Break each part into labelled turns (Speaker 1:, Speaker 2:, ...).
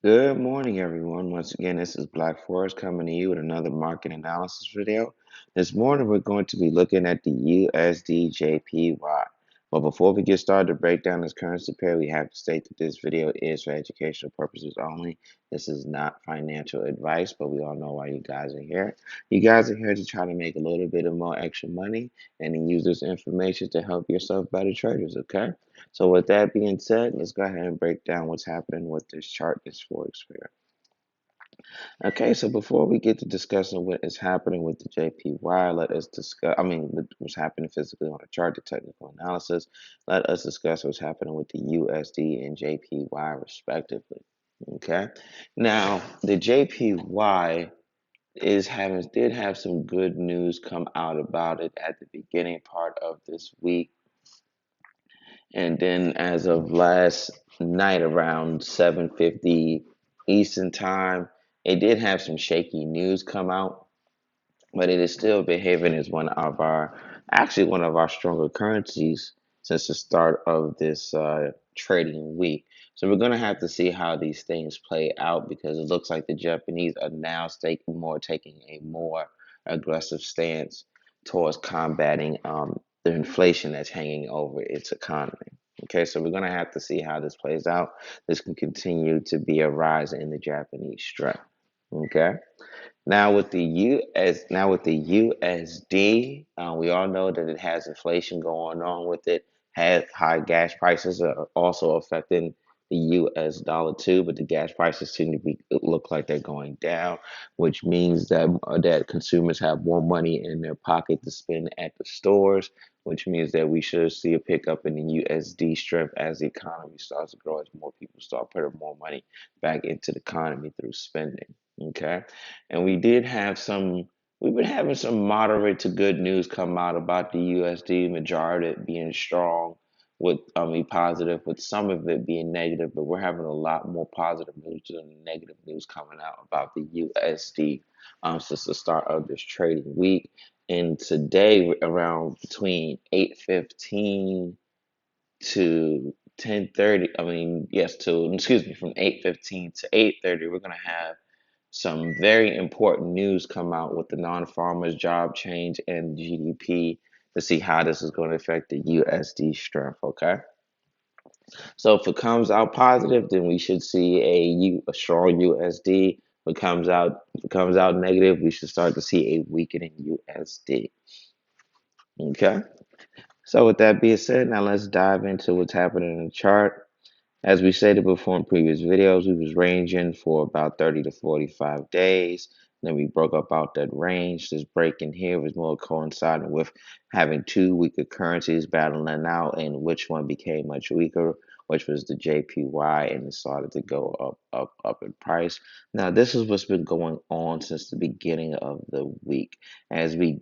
Speaker 1: Good morning, everyone. Once again, this is Black Forest coming to you with another market analysis video. This morning, we're going to be looking at the USDJPY. But before we get started to break down this currency pair, we have to state that this video is for educational purposes only. This is not financial advice, but we all know why you guys are here. You guys are here to try to make a little bit of more extra money and then use this information to help yourself better traders, okay? So with that being said, let's go ahead and break down what's happening with this chart, this Forex pair. Okay, so before we get to discussing what is happening with the JPY, let us discuss, what's happening physically on the chart, the technical analysis. Let us discuss what's happening with the USD and JPY respectively. Okay, now the JPY did have some good news come out about it at the beginning part of this week. And then as of last night around 7:50 Eastern time, it did have some shaky news come out, but it is still behaving as one of our stronger currencies since the start of this trading week. So we're going to have to see how these things play out because it looks like the Japanese are now taking a more aggressive stance towards combating the inflation that's hanging over its economy. Okay, so we're going to have to see how this plays out. This can continue to be a rise in the Japanese strength. Okay. Now with the USD, we all know that it has inflation going on with it. Has high gas prices are also affecting the US dollar too, but the gas prices seem to be look like they're going down, which means that consumers have more money in their pocket to spend at the stores, which means that we should see a pickup in the USD strength as the economy starts to grow, as more people start putting more money back into the economy through spending. Okay. And we've been having some moderate to good news come out about the USD, majority of it being strong, positive, with some of it being negative, but we're having a lot more positive news than negative news coming out about the USD since the start of this trading week. And today, around between 8:15 to 10:30, from 8:15 to 8:30, we're gonna have some very important news come out with the non-farmers job change and GDP to see how this is going to affect the USD strength. Okay, so if it comes out positive, then we should see a strong USD. If it comes out negative, we should start to see a weakening USD. Okay, so with that being said, now let's dive into what's happening in the chart. As we stated before in previous videos, we was ranging for about 30 to 45 days. Then we broke up out that range. This break in here was more coinciding with having two weaker currencies battling out, and which one became much weaker, which was the JPY, and it started to go up, up, up in price. Now, this is what's been going on since the beginning of the week. As we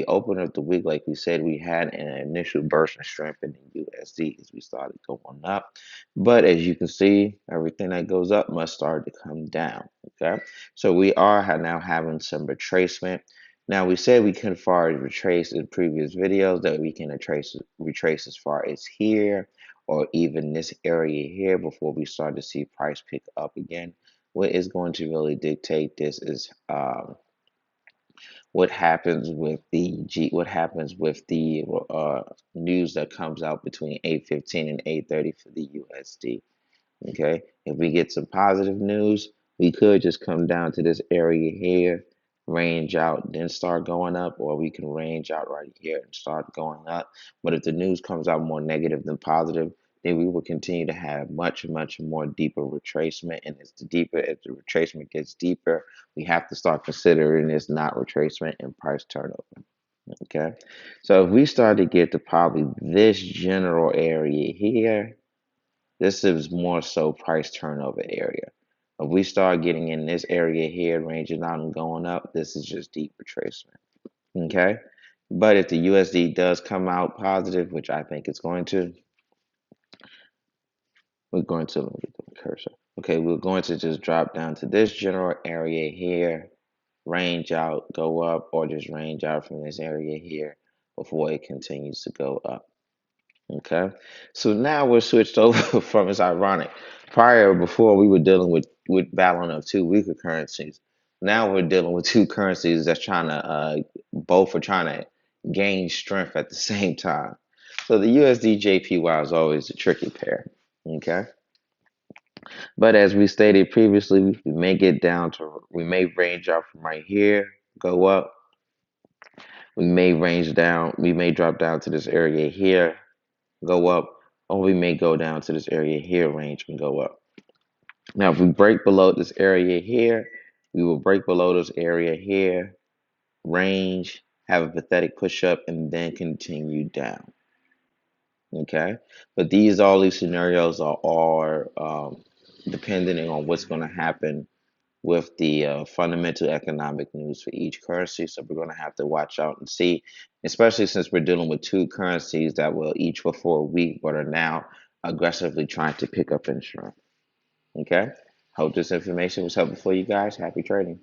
Speaker 1: opened up the week, like we said, we had an initial burst of strength in the USD as we started going up. But as you can see, everything that goes up must start to come down. Okay, so we are now having some retracement. Now we said we can far as retrace in previous videos that we can retrace as far as here or even this area here before we start to see price pick up again. What is going to really dictate this is what happens with the news that comes out between 8:15 and 8:30 for the USD. Okay, if we get some positive news, we could just come down to this area here, range out, then start going up, or we can range out right here and start going up. But if the news comes out more negative than positive, then we will continue to have much, much more deeper retracement. And as the retracement gets deeper, we have to start considering this not retracement and price turnover. Okay, so if we start to get to probably this general area here, this is more so price turnover area. If we start getting in this area here, ranging out and going up, this is just deep retracement. Okay. But if the USD does come out positive, which I think it's going to, let me get the cursor. Okay, we're going to just drop down to this general area here, range out, go up, or just range out from this area here before it continues to go up. Okay, so now we're switched over from, it's ironic. Prior, before we were dealing with battling of two weaker currencies. Now we're dealing with two currencies that's trying to both are trying to gain strength at the same time. So the USDJPY is always a tricky pair. Okay. But as we stated previously, we may get down to, we may range out from right here, go up. We may range down, we may drop down to this area here, go up, or we may go down to this area here, range and go up. Now, if we break below this area here, we will break below this area here, range, have a pathetic push up, and then continue down. Okay, but all these scenarios are depending on what's going to happen with the fundamental economic news for each currency. So we're going to have to watch out and see, especially since we're dealing with two currencies that were each before a week, but are now aggressively trying to pick up in strength. Okay. Hope this information was helpful for you guys. Happy trading.